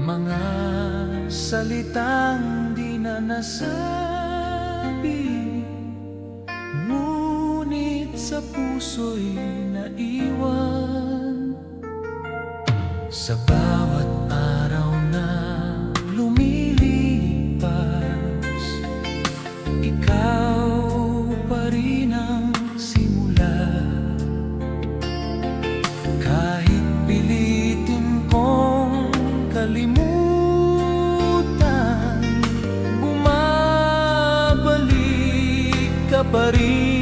Mga salitang di na nasabi, ngunit sa puso'y naiwan. Sa bawat araw na lumilipas, ikaw pa rin ang simula. Kahit pilitin kong kalimutan, bumabalik ka pa rin.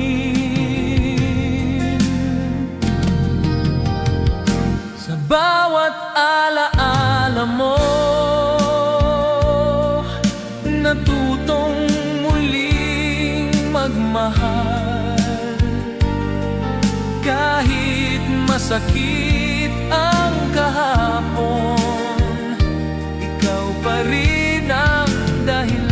Sa bawat alaala mo, natutong muling magmahal. Kahit masakit ang kahapon, ikaw pa rin ang dahilan.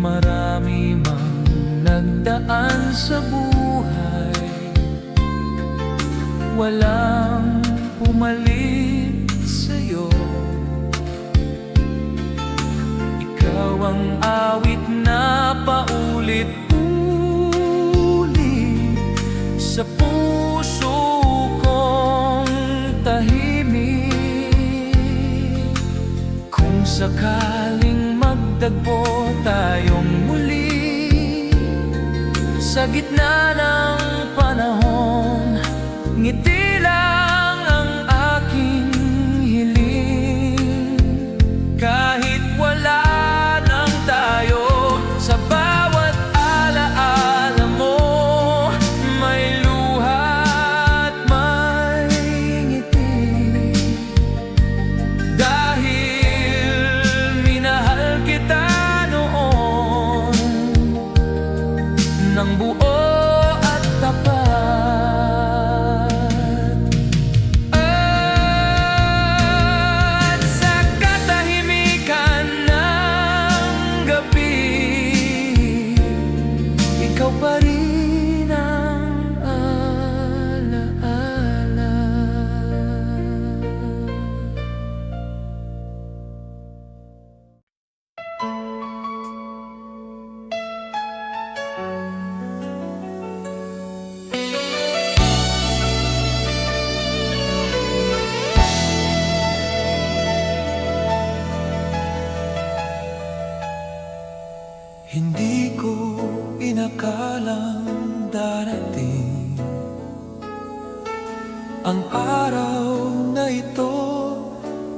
Marami mang nagdaan sa buhay, walang pumalit sa'yo. Ikaw ang awit na paulit-ulit sa puso kong tahimik. Kung sakaling magtagpo tayong muli sa gitna ng panahon, ngiti lang ang aking hiling. Kahit wala nang tayo, sa bawat alaala mo, may luha at may ngiti. Dahil minahal kita noon ng buo at tapat. At sa katahimikan ng gabi, ikaw pa rin ang alaala. Hindi ko inakalang darating ang araw na ito,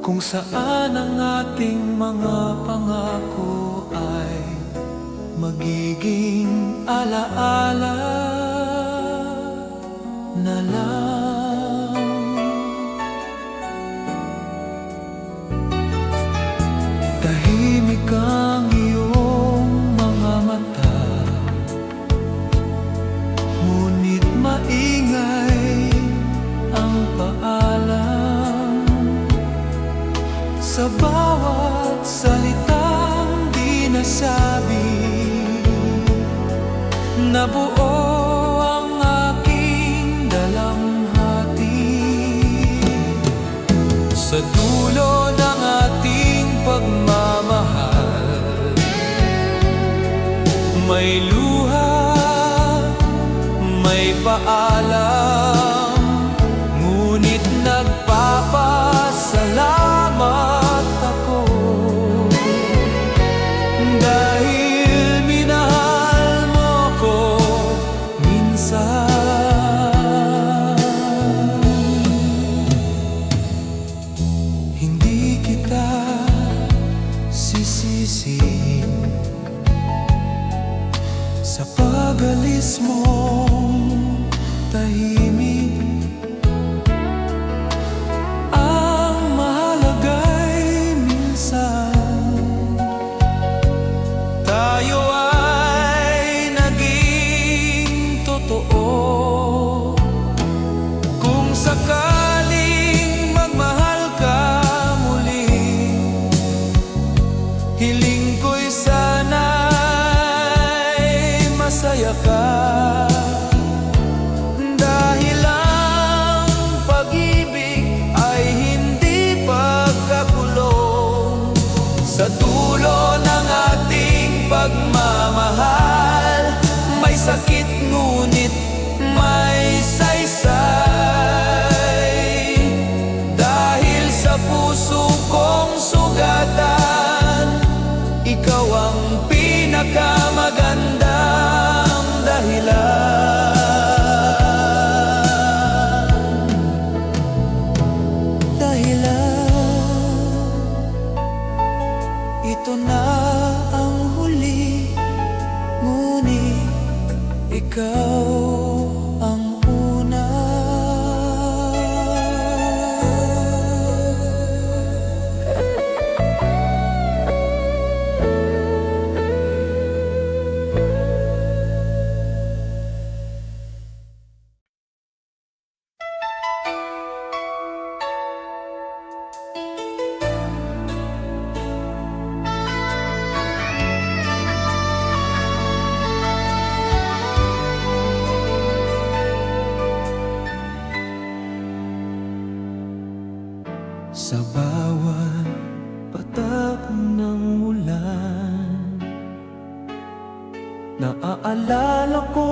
kung saan ang ating mga pangako ay magiging alaala na lang. Tahimik ang iyong mga mata, ngunit maingay ang paalam. Sa bawat salitang di nasabi, nabuo ang aking dalamhati. Sa dulo ng ating pagmamahal, may luha, may paalam, ngunit nagpapasalamat ako dahil minahal mo ko minsan. Hindi kita sisisihin sa pag-alis mong tahimik. sakit ngunit may saysay. Dahil sa puso kong sugatan, ikaw ang pinakamagandang dahilan. Ito na ang huli, ngunit ikaw ang una. Sa bawat patak ng ulan, naaalala ko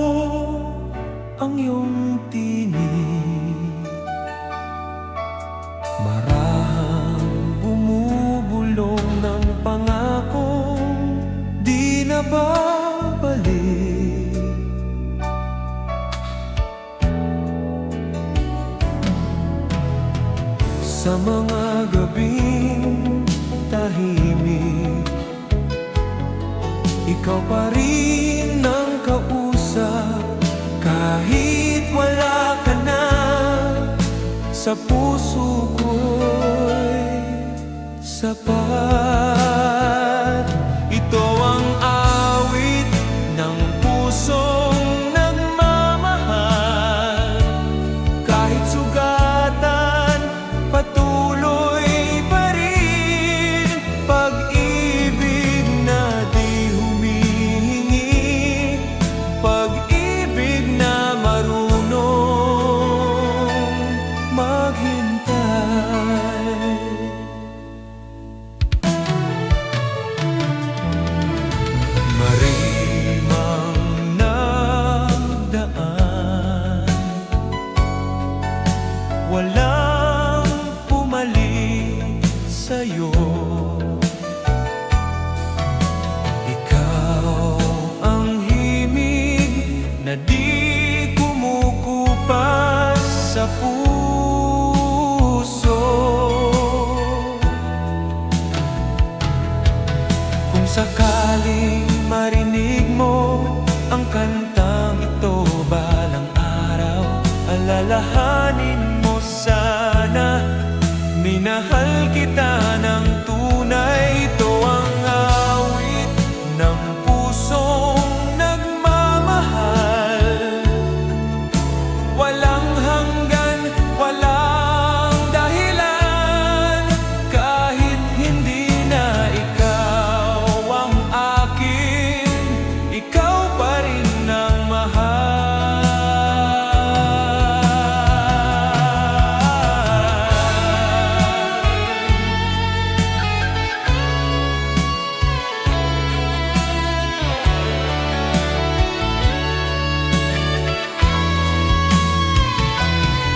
ang iyong tinig. Marahang bumubulong ng pangakong di na babalik. Sa mga gabing tahimik, ikaw pa rin ang kausap. Kahit wala ka na, sa puso ko'y sapat. Ito ang awit ng pusong nagmamahal. Kahit sugatan, patuloy pa rin. Pag-ibig na di humihingi, pag-ibig na marunong maghintay. Marimang nagdaan, walang pumalit sa'yo. Ikaw ang himig na di kumukupas sa puso. Kung sakaling marinig mo ang kantang ito balang araw, alalahanin mo sana, minahal kita ng tunay. Ito ang awit ng pusong nagmamahal. Walang hanggan, walang dahilan. Kahit hindi na ikaw ang akin, ikaw pa rin ang mahal.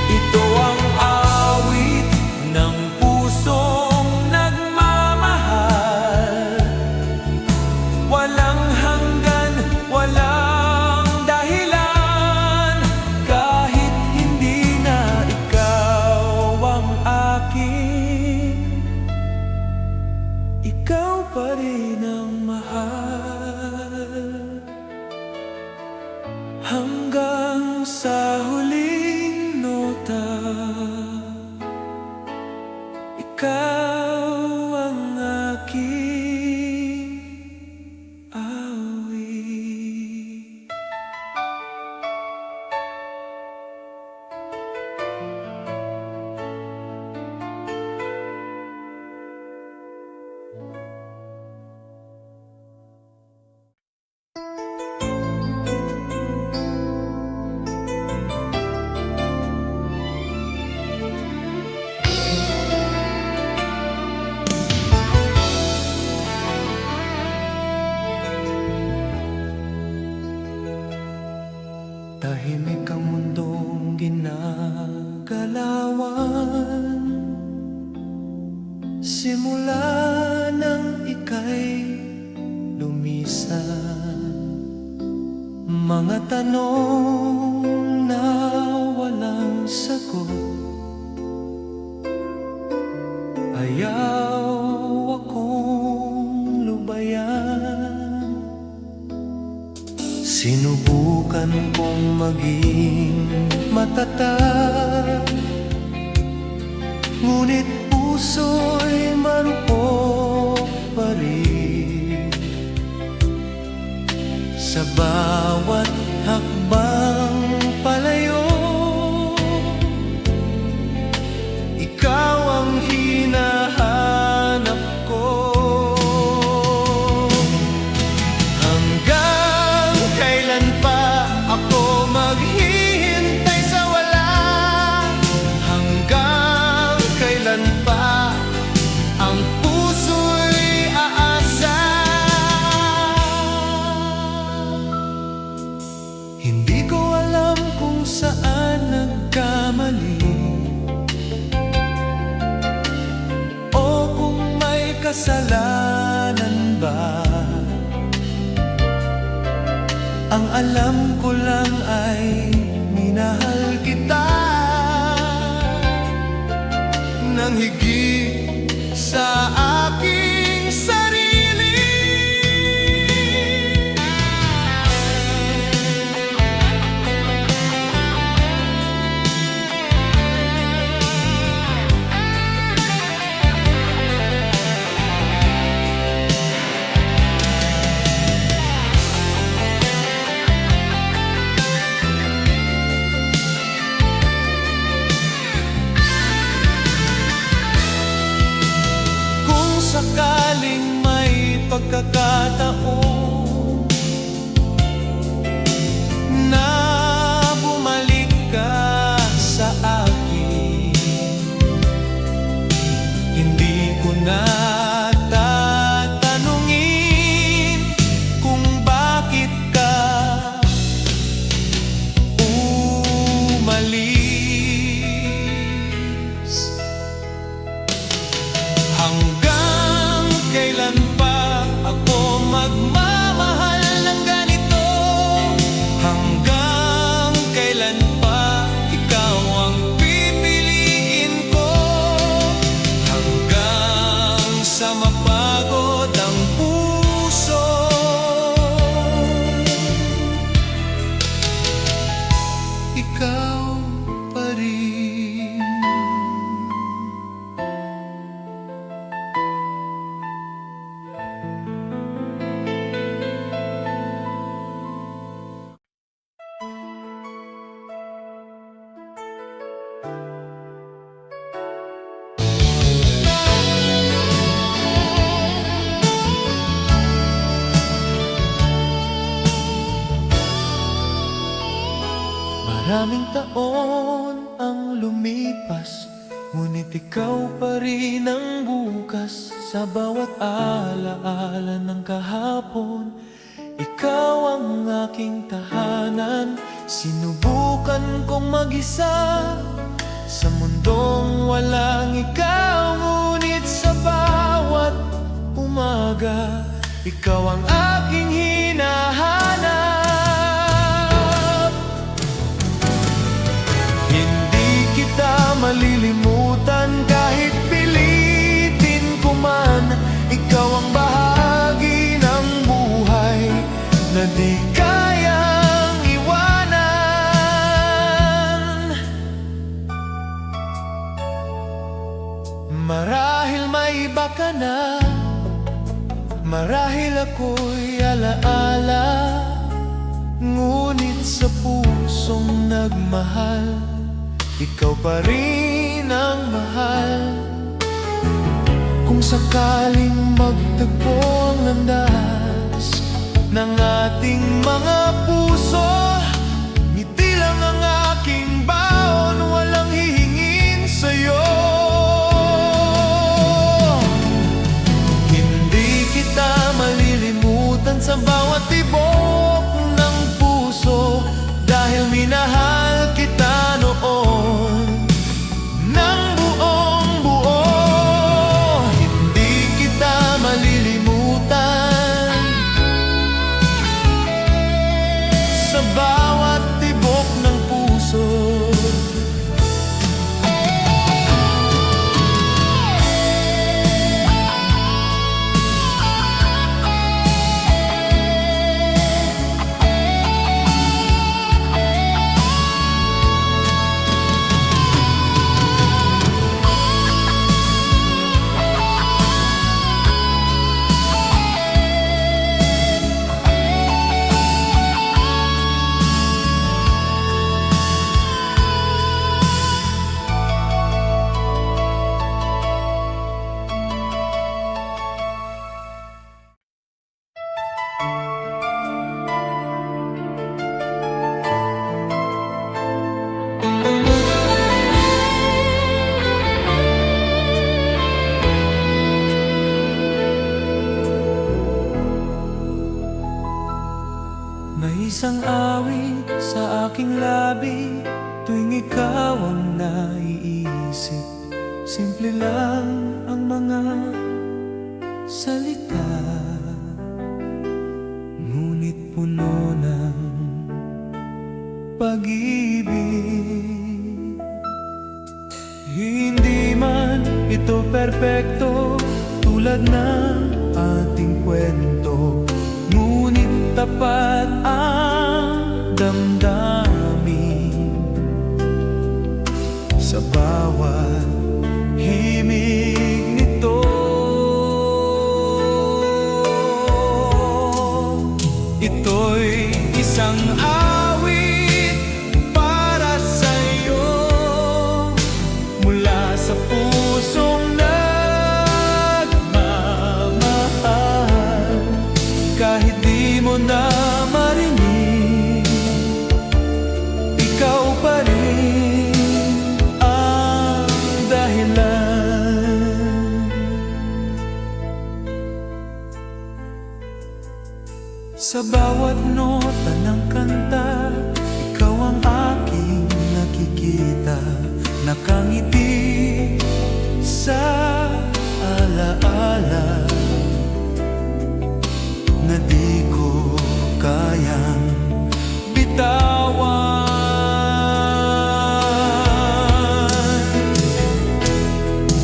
Ito ang awit ng pusong nagmamahal. Walang hanggan, walang dahilan. Kahit hindi na ikaw ang akin, ikaw pa rin ang mahal. Hanggang sa huling nota, ikaw ang aking awit. tanong na walang sagot, ayaw akong lubayan. Sinubukan kong maging matatag, ngunit puso'y marupok pa rin. Sa bawat hakbang palayo, ikaw ang hinahanap ko. Hanggang kailan pa ako maghihintay sa wala? Hanggang kailan pa ang puso'y aasa? Hindi ko alam kung saan nagkamali, o kung may kasalanan ba. Ang alam ko lang ay minahal kita nang higit sa aking sarili. Sakaling may pagkakataon na bumalik ka sa akin, hindi ko na tatanungin kung bakit ka umalis. Kailan pa ako magmamahal ng ganito? Hanggang kailan pa ikaw ang pipiliin ko? Hanggang sa mapagod ang puso, ikaw pa rin. Maraming taon ang lumipas, ngunit ikaw pa rin ang bukas. Sa bawat alaala ng kahapon, ikaw ang aking tahanan. Sinubukan kong mag-isa sa mundong walang ikaw, ngunit sa bawat umaga, ikaw ang aking hinahanap. Malilimutan kahit pilitin ko man, ikaw ang bahagi ng buhay na di kayang iwanan. Marahil may iba ka na, marahil ako'y alaala, ngunit sa pusong nagmahal, ikaw pa rin ang mahal. Kung sakaling magtagpo ang landas ng ating mga puso, ngiti lang ang aking baon, walang hihingin sa'yo. Hindi kita malilimutan sa bawat tibok ng puso, dahil minahal kita noon ng buong buo. Hindi kita malilimutan sa Isang awit sa aking labi tuwing ikaw ang naiisip. Simple lang ang mga salita, ngunit puno ng pag-ibig. Hindi man ito perpekto tulad ng ating kwento, ngunit tapat ang damdamin sa bawat himig nito. Ito'y isang awit para sa'yo, mula sa pusong nagmamahal. Kahit di mo na marinig, ikaw pa rin ang dahilan. Sa bawat nota ng kanta, ikaw ang aking nakikita. Nakangiti sa alaala na di ko kayang bitawan.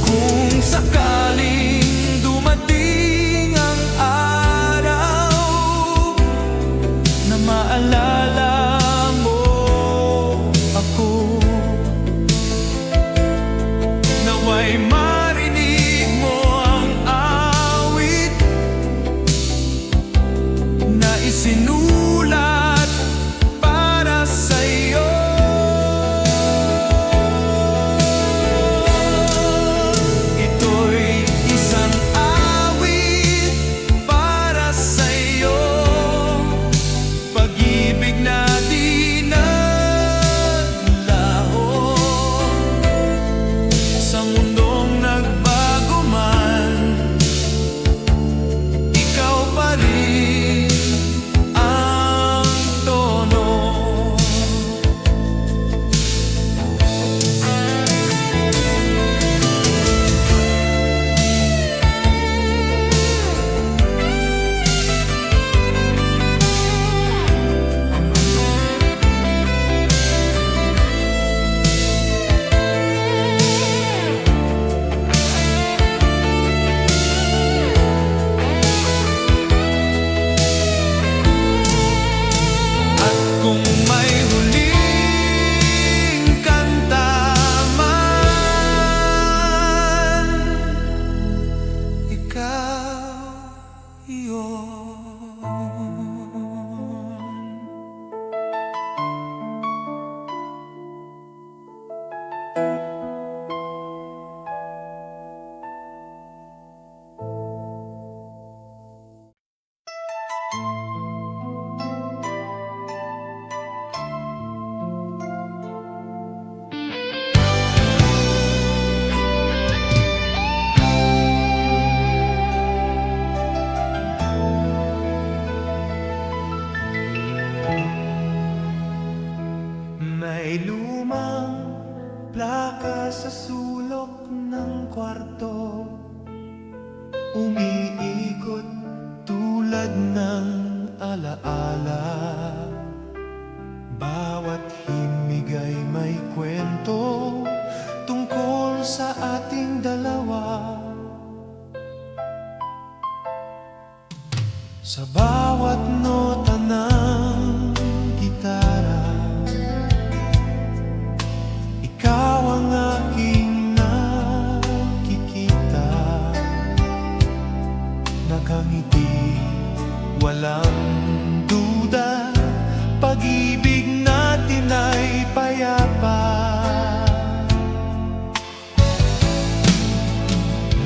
Kung sakaling dumating ang araw na maalala mo ako, naway marinig mo ang awit na isinulat para sa'yo. Ito'y isang awit para sa'yo, pag-ibig na di naglaho sa mundong nagbago man. Ikaw pa rin ang tono. At kung may huling kanta man, ikaw iyon. May lumang plaka sa sulok ng kwarto, umiikot tulad ng alaala. Bawat himig ay may kwento tungkol sa ating dalawa. Sa bawat nota ng gitara, ikaw ang aking nakikita. Nakangiti, walang duda, pag-ibig natin ay payapa.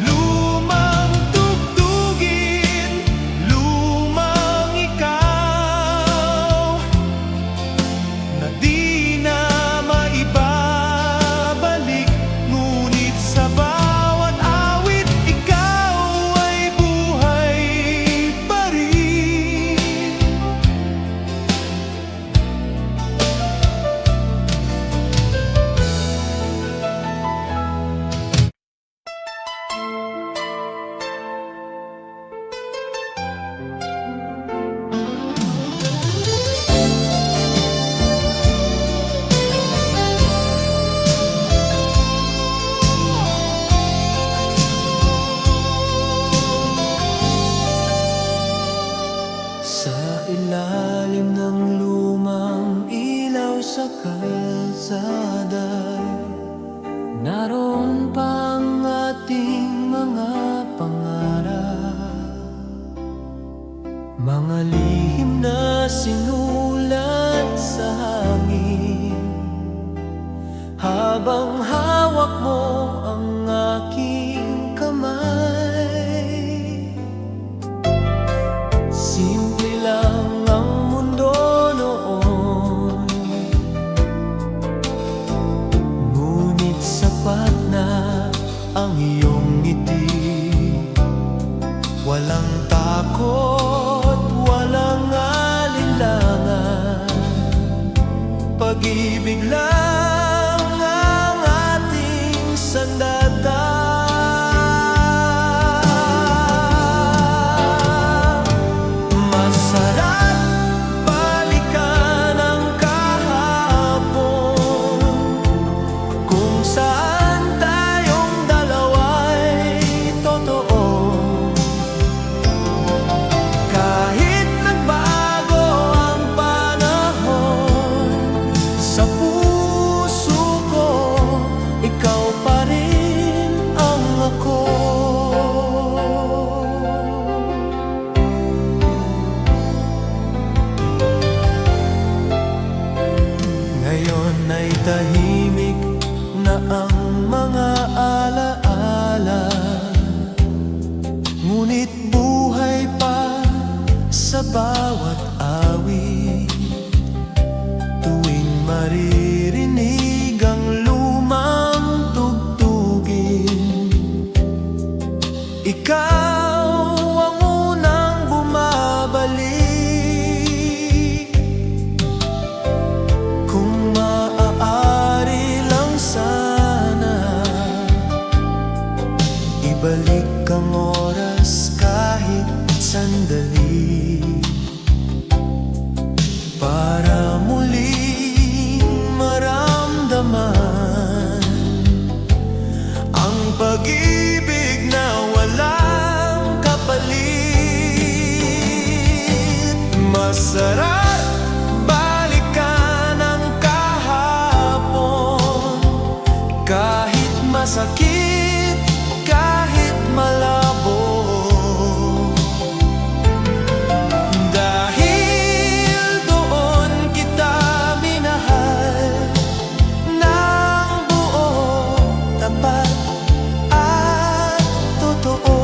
Lumang tugtugin, lumang habang hawak mo ang aking kamay. Simple lang ang mundo noon, ngunit sapat na ang iyong ngiti. Walang takot, walang alinlangan, pag-ibig lang ang ating sandata. Masarap balikan ang kahapon, kung saan tayong dalawa'y totoo. Kahit nagbago ang panahon, sa puso ko, ikaw pa rin ang ako. Ngayon ay tahimik na ang mga alaala, ngunit buhay pa sa bawat awit. Tuwing maririnig ang lumang tugtugin, ikaw ang unang bumabalik. Kung maaari lang sana, ibalik ang oras kahit sandali, para muling maramdaman ang pag-ibig na walang kapalit. Masarap balikan ang kahapon, kahit masakit, kahit malabo. Dahil doon kita minahal ng buo, tapat at totoo.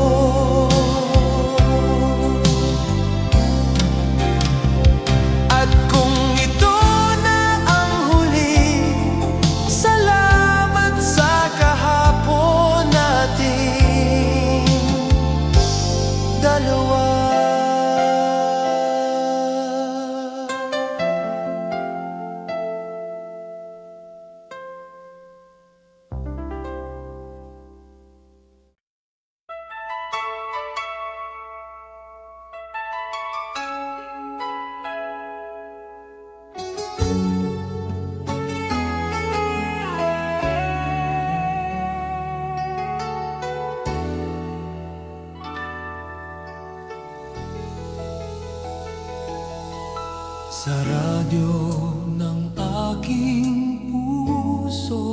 At kung ito na ang huli, salamat sa kahapon natin dalawa. Sa radyo ng aking puso,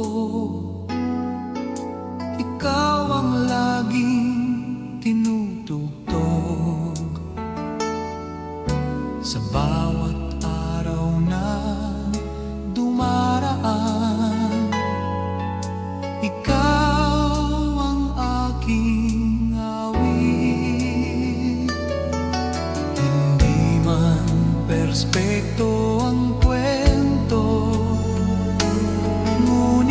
ikaw ang laging tinutugtog. Sa bawat araw na dumaraan, ikaw ang aking awit. Hindi man perspekto ang kwento, ngunit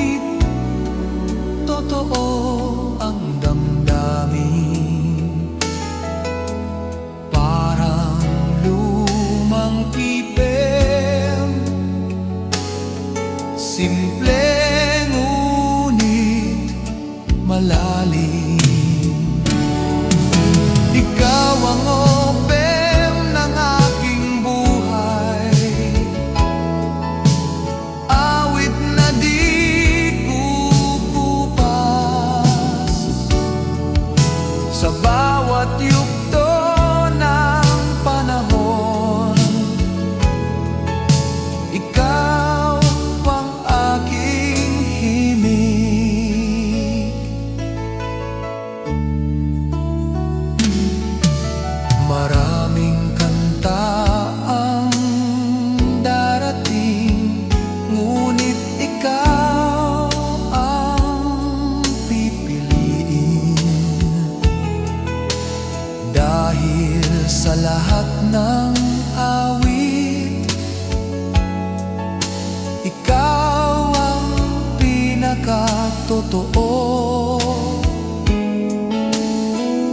ka totoo.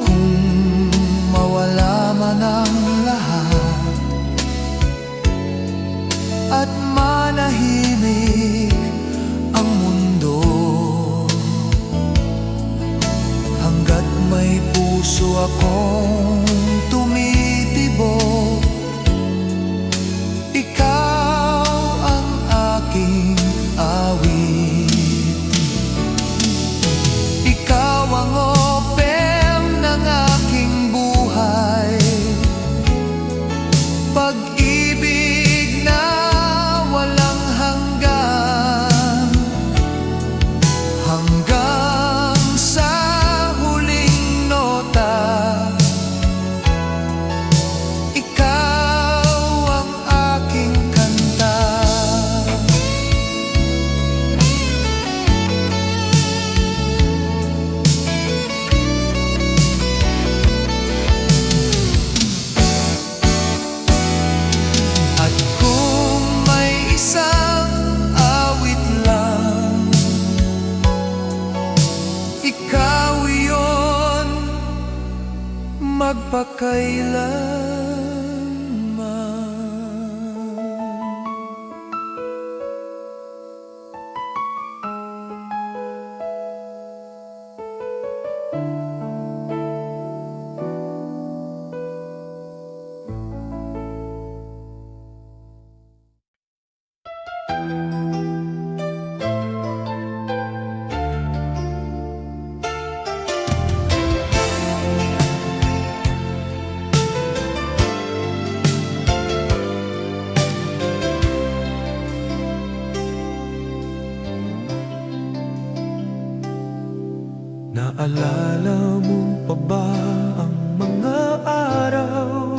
Kung mawala man ang lahat at manahimik ang mundo, hanggat may puso akong tumitibok, ikaw ang aking awit. Ikaw ang opem ng aking buhay, pag-ibig na walang hanggan, hanggang sa huling nota. Ikaw ang aking kanta. At kung may isang awit lang, ikaw iyon magpakailanman. Naalala mo pa ba ang mga araw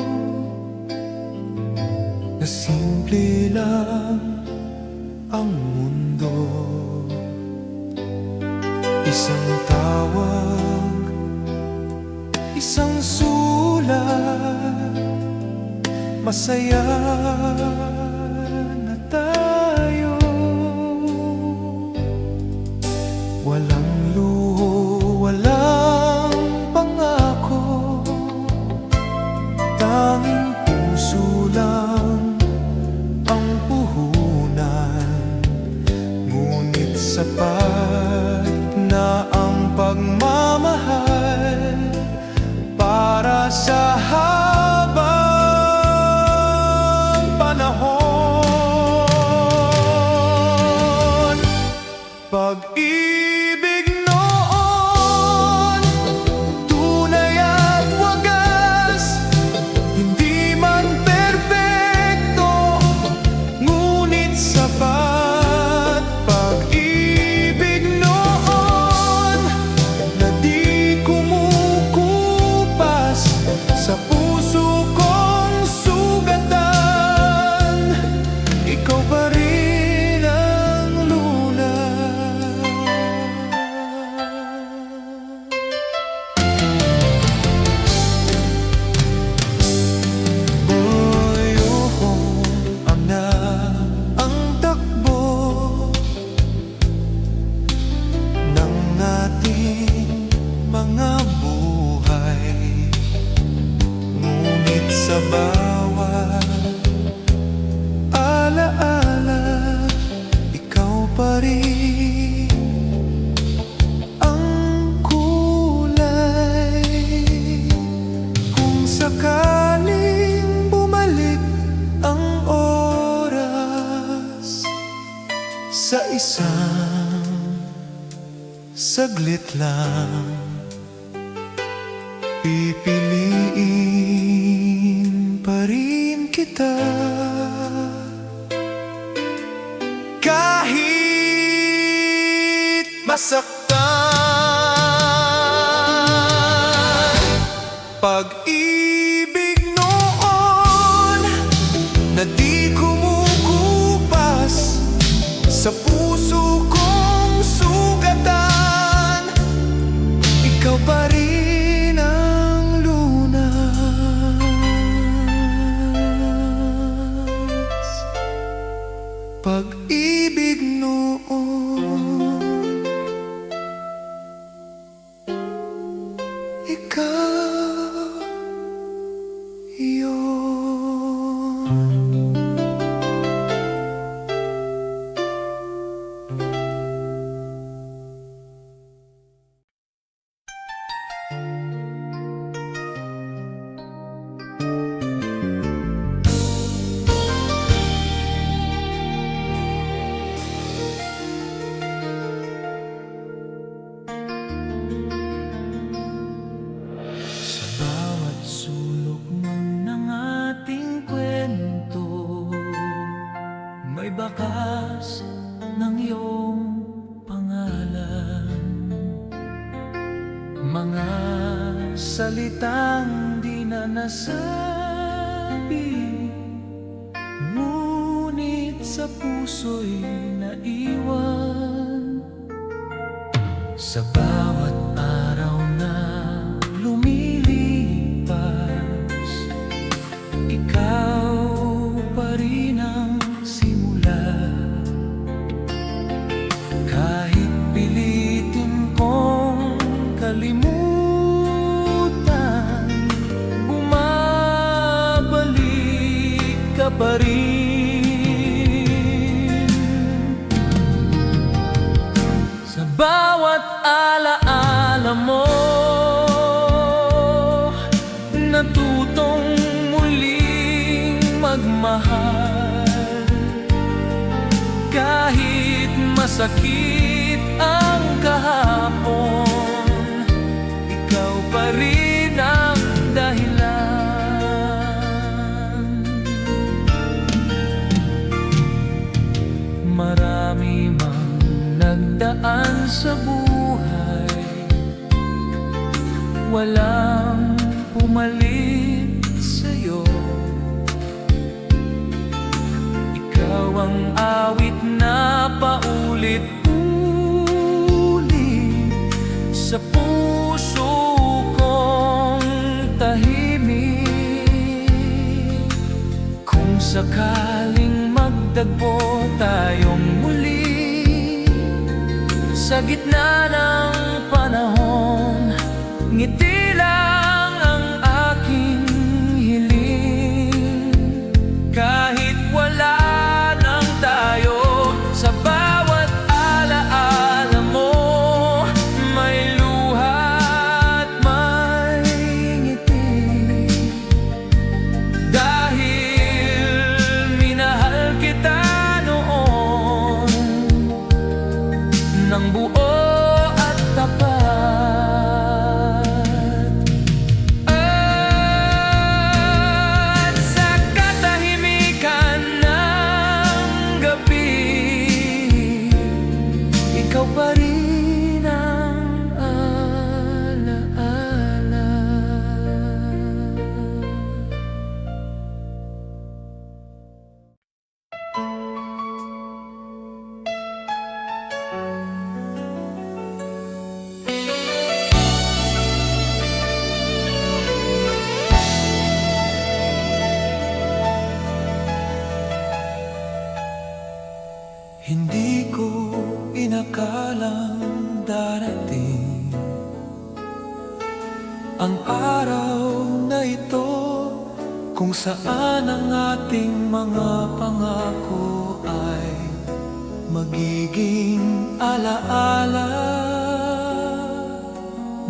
na simple lang ang mundo? Isang tawag, isang sulat, masaya na tayo. Walang luho, walang pangako, tanging puso lang ang puhunan. Ngunit sapat na ang pagmamahal para sa habang panahon. Pag-ibig noon, tunay at wagas, hindi man perpekto, ngunit sapat. Pag-ibig noon na di kumukupas sa puso kong sugatan, ikaw pa rin ang lunas. Ang na ang takbo ng ating mga buhay, ngunit sa bawat alaala, ikaw pa rin ang kulay. Kung sakaling bumalik ang oras, sa isang saglit lang, pipiliin pa rin kita. Kahit masaktan, pag-ibig noon na di kumukupas sa puso kong sugatan, ikaw pa rin ang lunas. Pag-ibig noon. Mga salitang di na nasabi, ngunit sa puso'y naiwan. Sa bawat araw na lumilipas, ikaw pa rin ang simula. Kahit pilitin kong kalimutan, bumabalik ka pa rin. Sa bawat alaala mo, natutong muling magmahal. Kahit masakit ang kahapon, ikaw pa rin ang dahilan. Marami mang nagdaan sa buhay, walang pumalit sa'yo. Ikaw ang awit na paulit-ulit sa puso kong tahimik. Kung sakaling magdagpo tayong muli sa gitna ng panahon, ngiti lang ang aking hiling. Kahit wala nang tayo, sa bawat alaala mo, may luha at may ngiti. Dahil minahal kita noon ng buo at tapat. At sa katahimikan ng gabi, ikaw pa rin ang alaala. Hindi ko inakalang darating ang araw na ito, kung saan ang ating mga pangako ay magiging alaala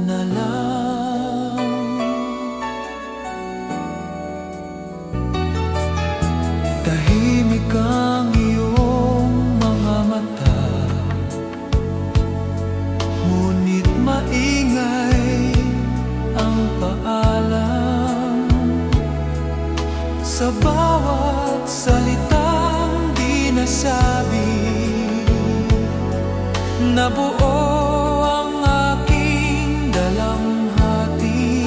na lang. Tahimik ang iyong mga mata, ngunit maingay ang paalam. Sa bawat salitang di nasabi, nabuo ang aking dalamhati.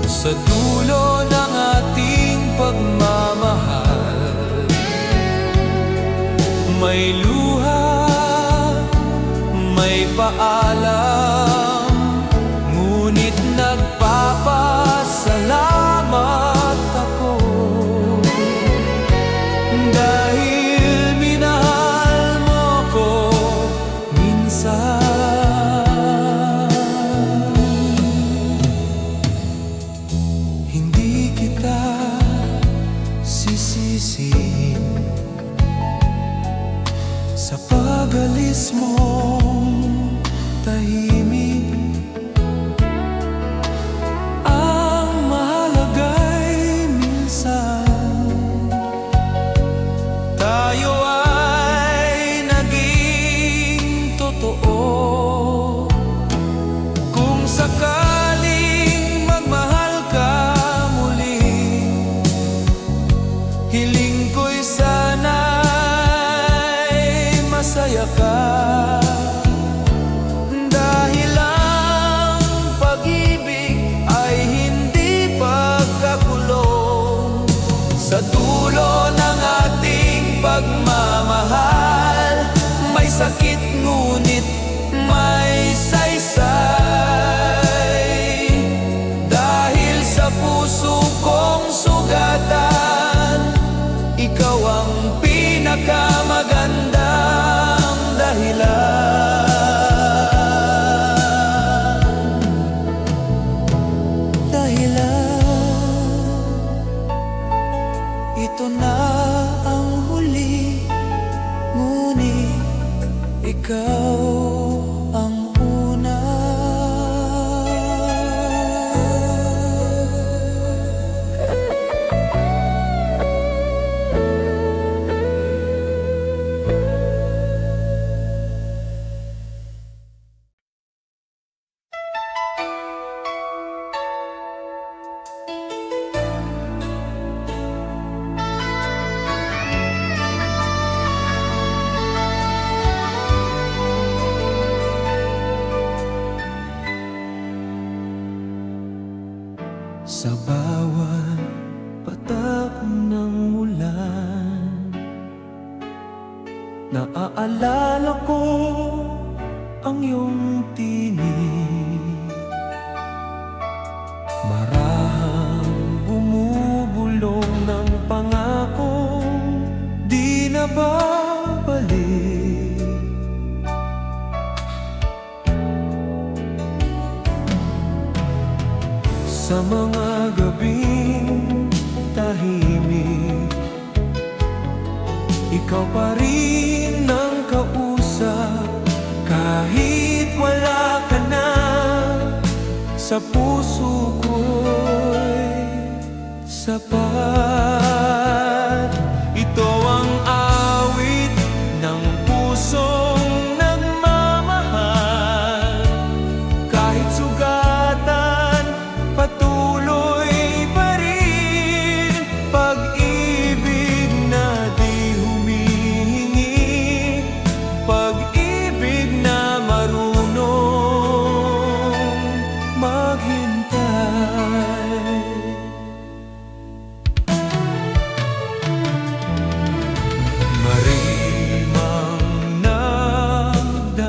Sa dulo ng ating pagmamahal, may luha, may paalam, ngunit nagpapasalamat ako dahil minahal mo ko minsan. Hindi kita sisisihin sa pag-alis mong tahimik. Ang mahalaga'y minsan tayo ay naging totoo. Kung sakaling magmahal ka muli, hiling ko'y sana'y masaya ka. Dahil Sa dulo ng ating pagmamahal, may sakit ngunit may saysay. Dahil sa puso kong sugatan, ikaw ang pinakamagandang dahilan. Ito na ang huli, ngunit ikaw ang una. Sa bawat patak ng ulan, naaalala ko ang iyong tinig. Marahang bumubulong ng pangakong di na babalik. Sa mga gabing tahimik, ikaw pa rin ang kausap. Kahit wala ka na, sa puso ko'y sapat. Ito ang awit ng pusong nagmamahal. Kahit sugatan, patuloy pa rin. Pag-ibig na di humihingi, pag-ibig na marunong maghintay. Marimang nagdaan,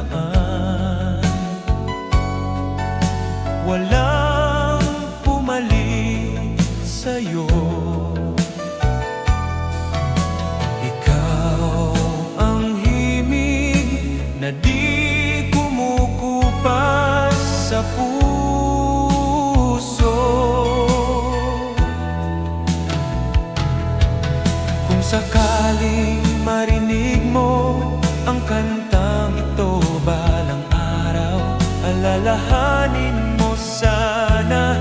walang pumalit sa'yo. Ikaw ang himig na di kumukupas sa puso. Kung sakaling marinig mo ang kantang ito balang araw, alalahanin mo sana,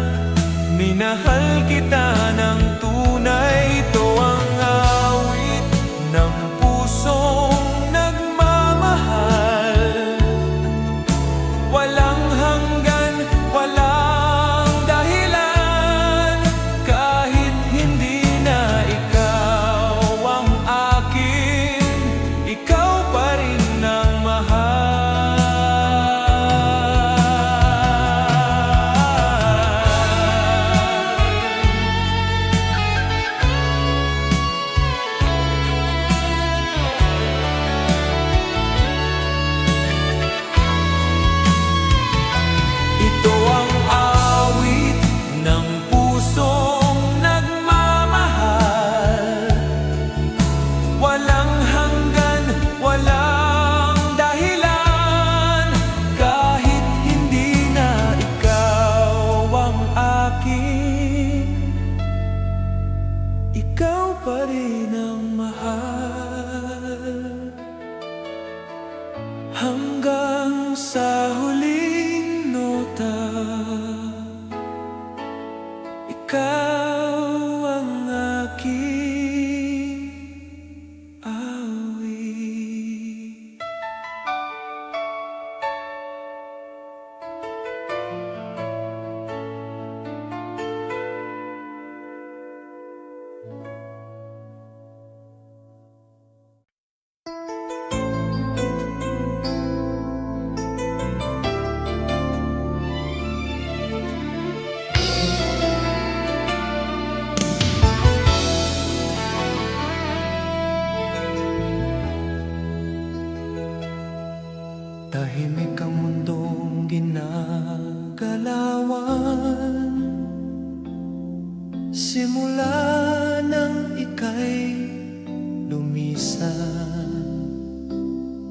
minahal kita ng tunay. Ito ang awit ng pusong nagmamahal. Walang hanggan, walang dahilan. Kahit hindi na ikaw ang akin, ikaw pa rin ang mahal. Ito ang awit ng pusong nagmamahal. Walang hanggan, walang dahilan. Kahit hindi na ikaw ang akin, ikaw pa rin ang mahal. Hanggang sa huling nota, ikaw ang aking awit. Tahimik ang mundong ginagalawan, simula nang ika'y lumisan.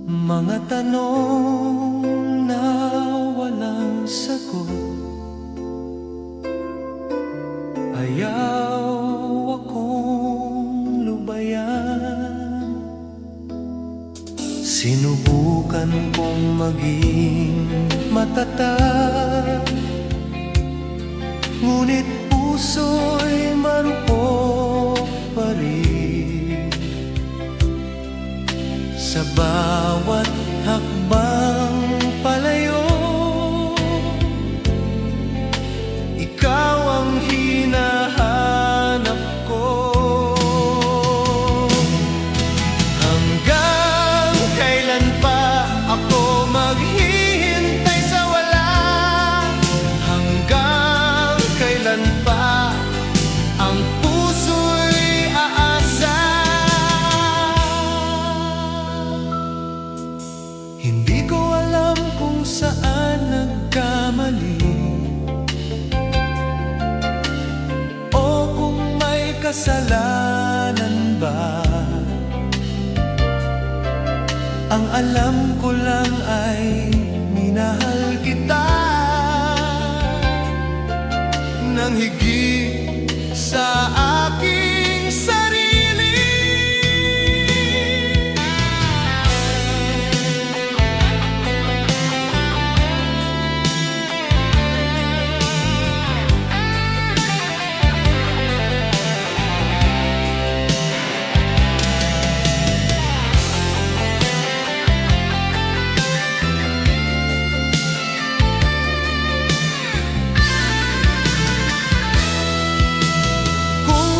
Mga tanong na walang sagot, ayaw akong lubayan. Sinubukan kong maging matatag, ngunit puso'y marupok pa rin. Sa bawat hakbang palayo, ikaw ang hinahanap ko. Hanggang kailan pa ako maghihintay sa wala? Hanggang kailan pa ang puso'y aasa? Hindi ko alam kung saan nagkamali, o kung may kasalanan ba. Ang alam ko lang ay minahal kita nang higit sa aking sarili.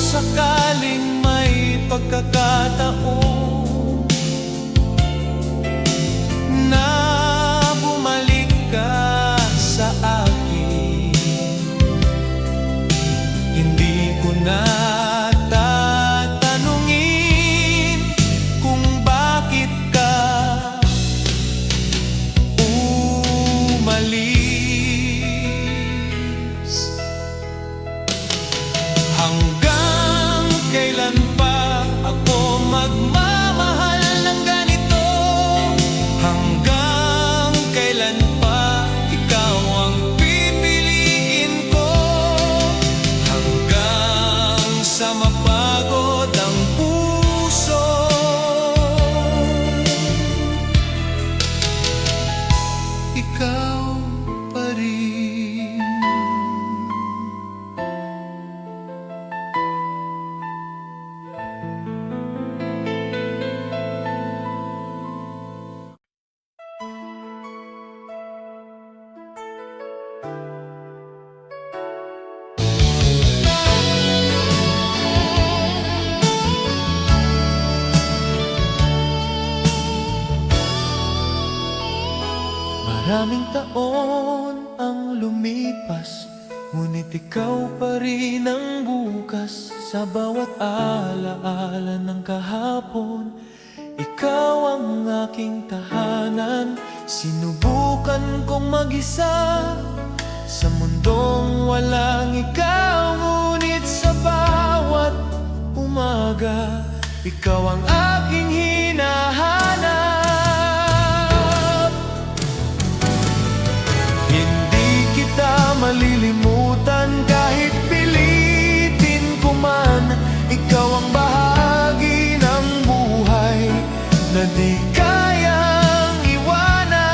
Sakaling may pagkakataon na bumalik ka sa akin, hindi ko na tatanungin kung bakit ka umalis. Hanggang kailan pa ako magmamahal ng ganito? Hanggang kailan pa ikaw ang pipiliin ko? Hanggang sa mapagod ang puso, ikaw pa rin. Maraming taon ang lumipas, ngunit ikaw pa rin ang bukas. Sa bawat alaala ng kahapon, ikaw ang aking tahanan. Sinubukan kong mag-isa sa mundong walang ikaw, ngunit sa bawat umaga, ikaw ang aking hinahanap. Malilimutan kahit pilitin ko man, ikaw ang bahagi ng buhay na di kayang iwanan.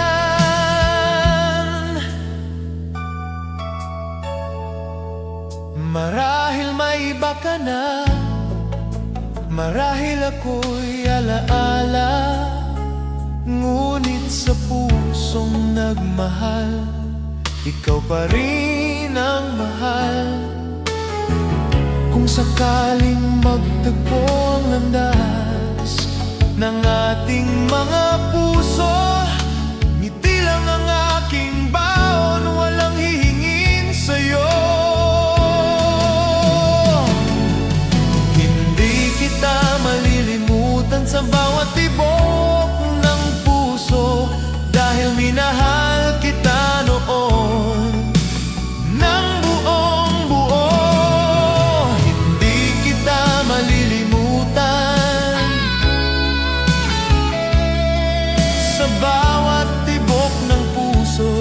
Marahil may iba ka na, marahil ako'y alaala, ngunit sa pusong nagmahal, ikaw pa rin ang mahal. Kung sakaling magtagpo ang landas ng ating mga puso, ngiti lang ang aking baon, walang hihingin sa'yo. Hindi kita malilimutan sa bawat tibok ng puso, dahil minahal kita noon ng buong buo. Hindi kita malilimutan sa bawat tibok ng puso.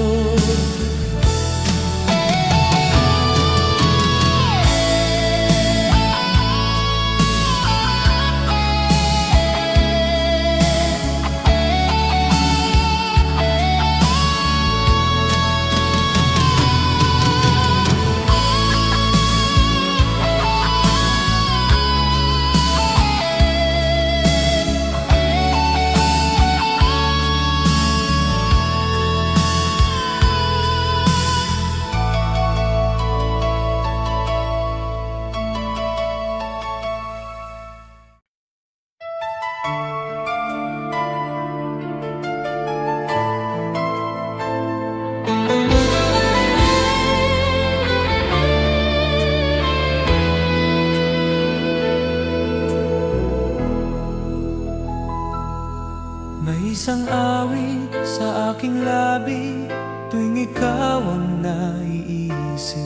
May isang awit sa aking labi tuwing ikaw ang naiisip.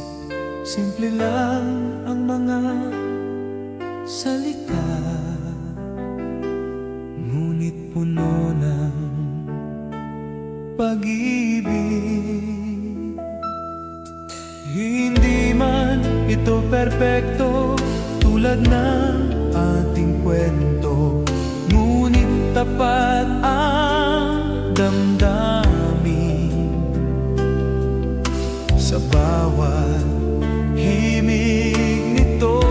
Simple lang ang mga salita, ngunit puno ng pag-ibig. Hindi man ito perpekto tulad ng ating kwento, ngunit tapat ang damdamin sa bawat himig nito.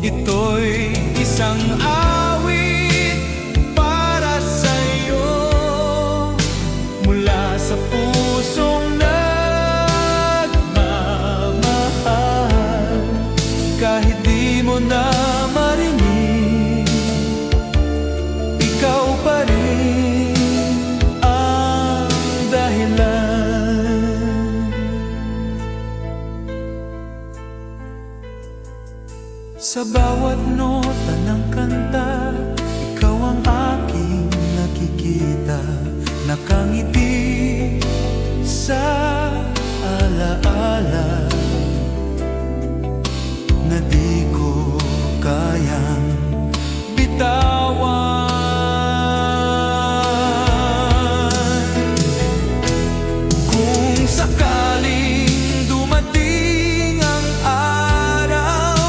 Ito'y isang awit para sa'yo, mula sa pusong nagmamahal. Kahit di mo na marinig, ikaw pa rin ang dahilan. Sa bawat nota ng kanta, ikaw ang aking nakikita. Nakangiti sa alaala na di ko kayang bitawan. Kung sakaling dumating ang araw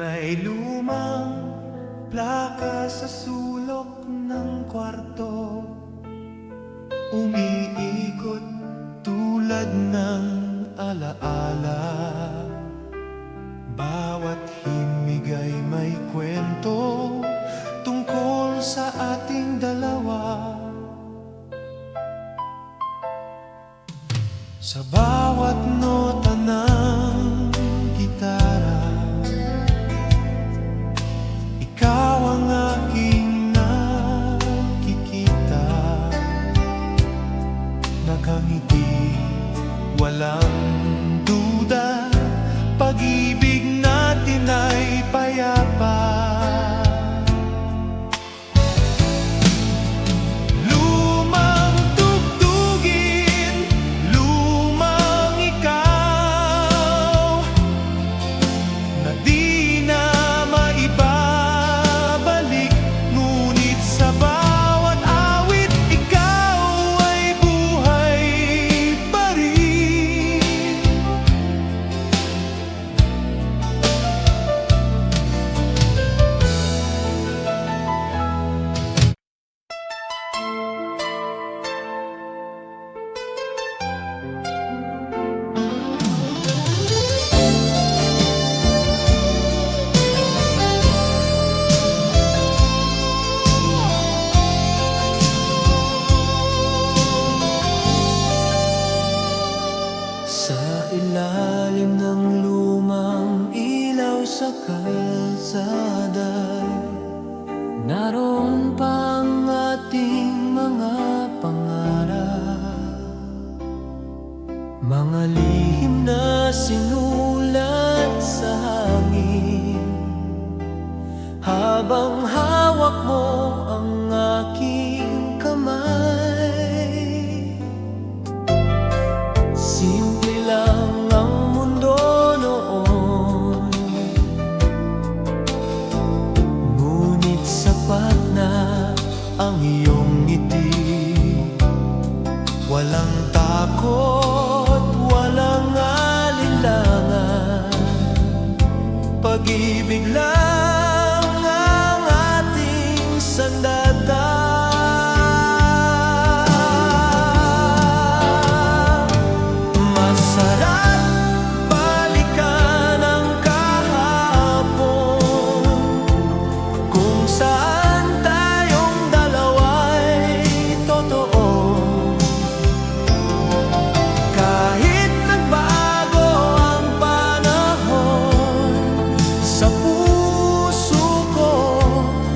May lumang plaka sa sulok ng kwarto, umiikot tulad ng alaala. Bawat himig ay may kwento tungkol sa ating dalawa. Sa bawat nota ng gitara, ikaw ang aking nakikita. Nakangiti, walang duda, pag-ibig natin ay payapa. Lumang tugtugin, lumang ikaw, na di na maibabalik. Ngunit sa bawat awit, ikaw ay buhay pa rin. Sa ilalim ng lumang ilaw sa kalsada, naroon pa ang ating mga pangarap, mga lihim na sinulat sa hangin. Habang hawak mo ang aking kamay, simple lang ang mundo noon, ngunit sapat na ang iyong ngiti. Walang takot, walang alinlangan, pag-ibig lang ang ating sandata. Masarap balikan ang kahapon, kung saan tayong dalawa'y totoo. Kahit nagbago ang panahon, sa puso ko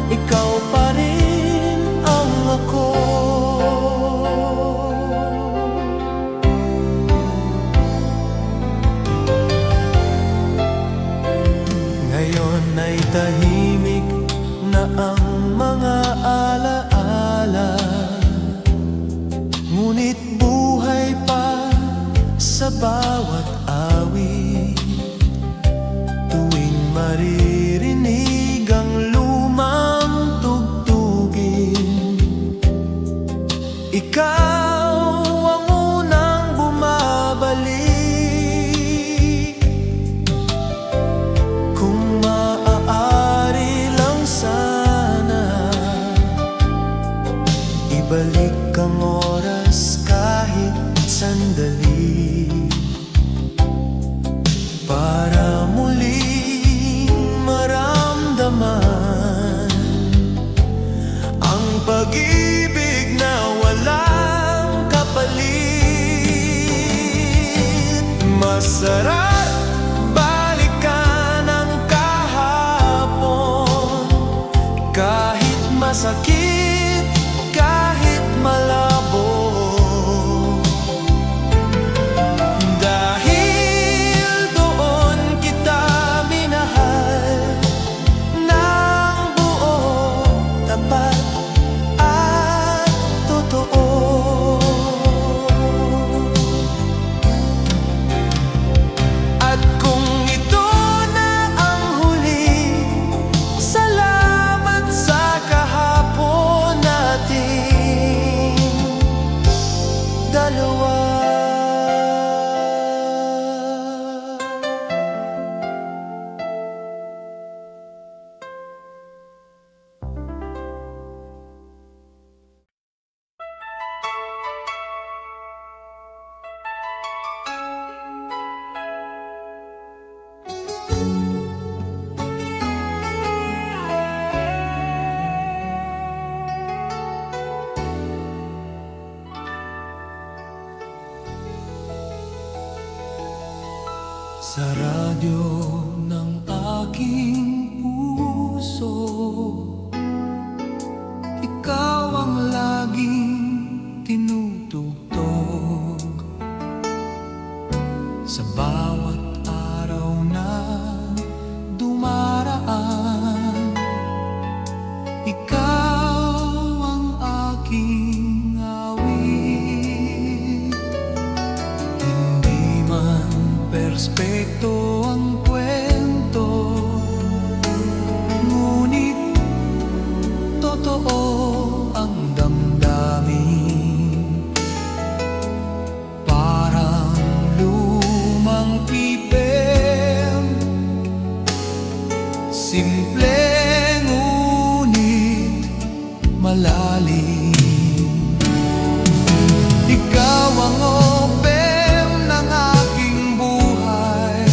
ikaw pa rin ang ako. Ngayon ay tahimik na ang mga alaala, ngunit buhay pa sa bawat awit. Tuwing maririnig ang lumang tugtugin, ikaw ang unang bumabalik. Kung maaari lang sana, ibalik ang oras kahit sandali, para muling maramdaman ang pag-ibig na walang kapalit. Masarap balikan ang kahapon, kahit masakit, kahit malabo. Dahil doon kita minahal ng buo, tapat at totoo. At kung ito na ang huli, salamat sa kahapon. Sa radyo ng aking puso, ikaw ang laging tinutugtog. Sa bawat araw na dumaraan, ikaw ang aking awit. Hindi man perspekto ang kwento, ngunit totoo ang damdamin. Parang lumang pipem, simple ngunit malalim. Ikaw ang opem ng aking buhay,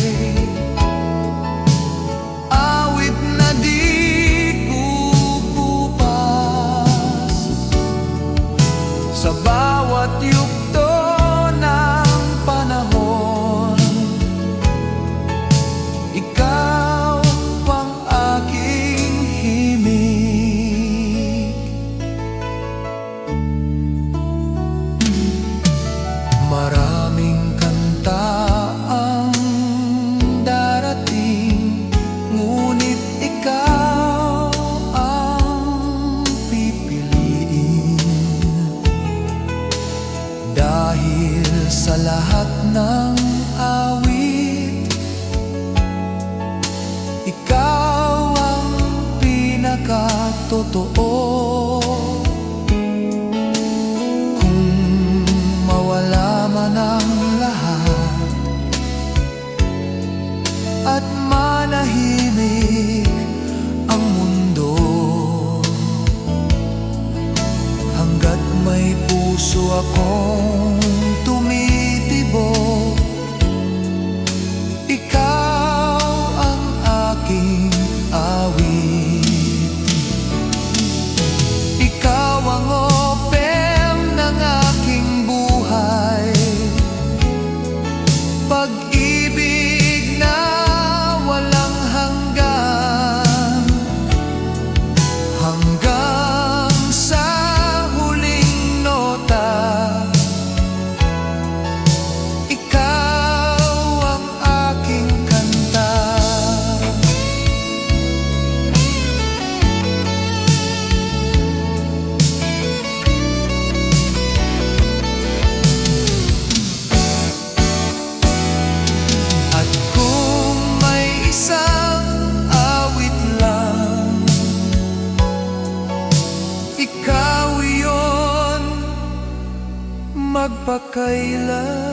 awit na di kukupas. Sa bawat yugto ng panahon, ikaw ang aking himig. Maraming kanta ang darating, ngunit ikaw ang pipiliin. Dahil sa lahat ng awit, ikaw ang pinakatotoo. Kung mawala man ang lahat at manahimik ang mundo, hanggat may puso akong tumitibok, ikaw ang aking awit. Ikaw ang opem ng aking buhay, pag-ibig na walang hanggan, hanggang sa huling nota. Ikaw ang aking kanta. At kung may isang awit lang, ikaw iyon magpakailanman.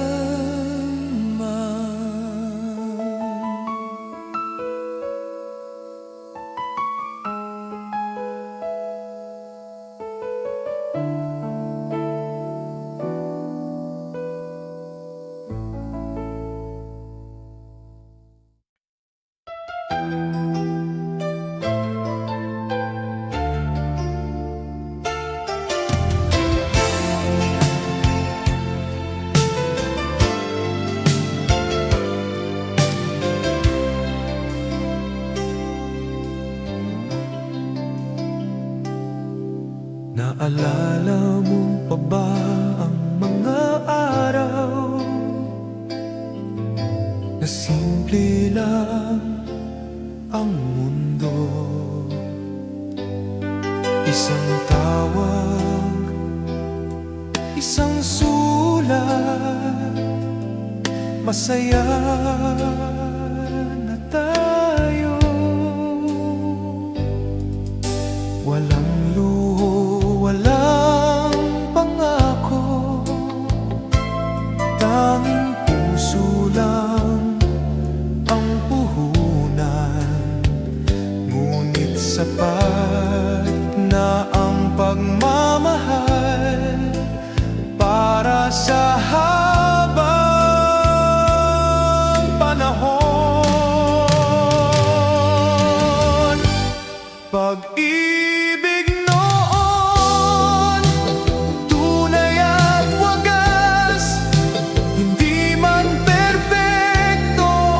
Naalala mo pa ba ang mga araw na simple lang ang mundo? Isang tawag, isang sulat, masaya na tayo. Walang luho, walang pangako, tanging puso lang ang puhunan. Ngunit sapat na ang pagmamahal para sa habang panahon. Pag-ibig noon, tunay at wagas, hindi man perpekto,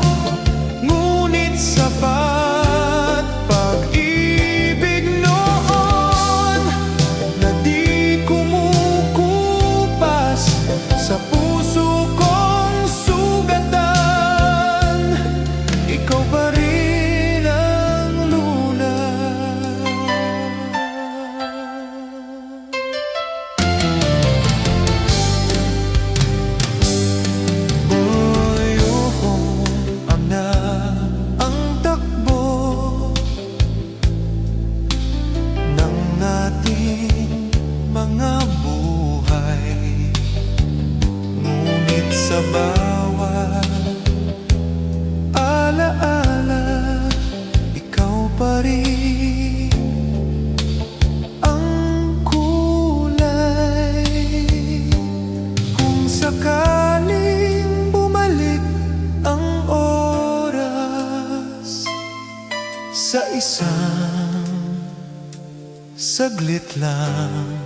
Sa isang saglit lang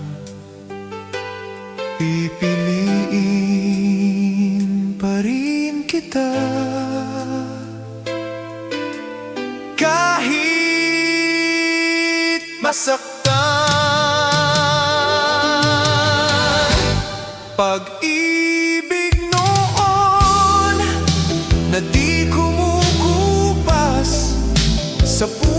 pipiliin pa rin kita. Kahit masaktan, pag-ibig noon na di kumukupas sa puso